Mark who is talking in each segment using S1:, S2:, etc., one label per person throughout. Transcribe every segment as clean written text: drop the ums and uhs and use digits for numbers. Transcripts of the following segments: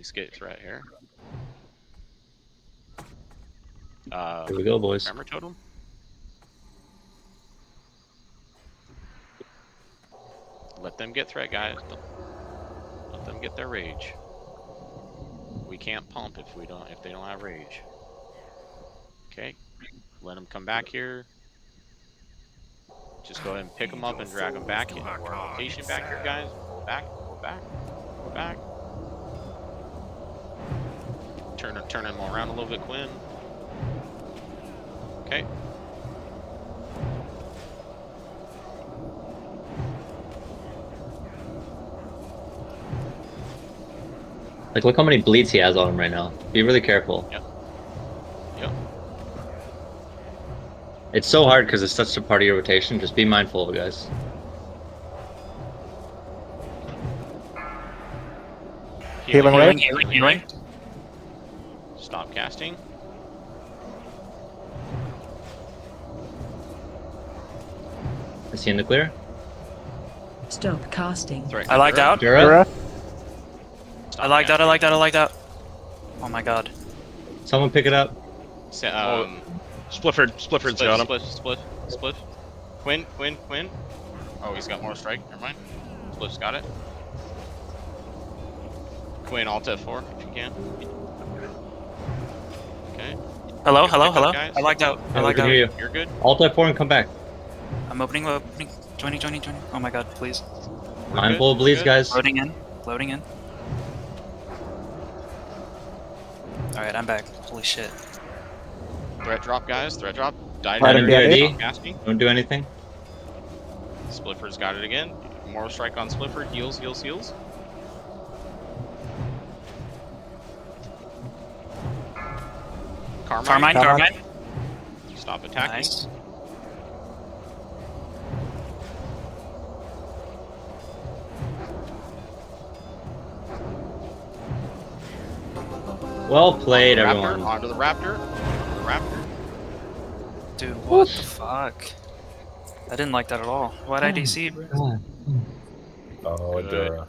S1: Escape threat here.
S2: Here we go, boys.
S1: Tremor totem. Let them get threat, guys. Let them get their rage. We can't pump if they don't have rage. Okay, let them come back here. Just go ahead and pick them up and drag them back in. We're patient back here, guys. Go back, go back, go back. Turn them around a little bit, Quinn. Okay.
S2: Like, look how many bleeds he has on him right now. Be really careful.
S1: Yep. Yep.
S2: It's so hard because it's such a part of your rotation. Just be mindful of it, guys.
S3: Healing.
S1: Stop casting.
S2: Is he in the clear?
S4: Stop casting.
S1: Threat
S3: I lagged out.
S2: Jura?
S1: Stop
S3: I lagged out.
S1: casting.
S3: I lagged out. Oh my god.
S2: Someone pick it up.
S5: Splifford's got him.
S1: Split. Quinn. Oh, he's got more strike. Never mind. Spliff's got it. Quinn, alt F4 if you can. Okay.
S3: Hello.
S1: guys.
S3: I lagged out.
S2: Yeah, we can hear you.
S1: You're good.
S2: Alt F4 and come back.
S3: I'm opening. Joining. Oh my god, please.
S2: Mindful of bleeds, guys.
S3: Loading in. Alright, I'm back. Holy shit.
S1: Threat drop, guys. Threat drop. Died.
S2: Right in BID.
S1: Casting.
S2: Don't do anything.
S1: Spliffer's got it again. More strike on Spliffer. Heals.
S3: Carmine.
S1: Stop attacking.
S3: Nice.
S2: Well played,
S1: Raptor,
S2: everyone.
S1: onto the Raptor.
S3: Dude, what the fuck? I didn't like that at all. Why'd I DC?
S6: Oh,
S1: Good.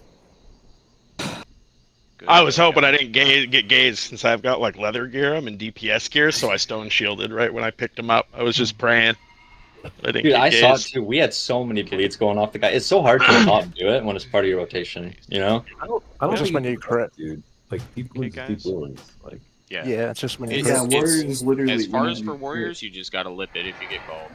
S5: I was hoping I didn't get gazed since I've got like leather gear and DPS gear, so I stone shielded right when I picked him up. I was just praying. I didn't
S2: Dude,
S5: get
S2: I saw it
S5: gazed.
S2: too. We had so many bleeds going off the guy. It's so hard to not do it when it's part of your rotation, you know?
S6: I don't
S7: Just
S6: think
S7: when
S6: you
S7: you crit.
S6: dude. Like deep
S1: Okay,
S6: wounds,
S1: guys.
S6: deep wounds. Like
S1: Yeah.
S7: Yeah, it's just when you
S1: It's-
S7: crit.
S8: Yeah, Warriors is literally.
S1: As far as
S8: whenever
S1: for
S8: you crit.
S1: Warriors, you just gotta lip it if you get called.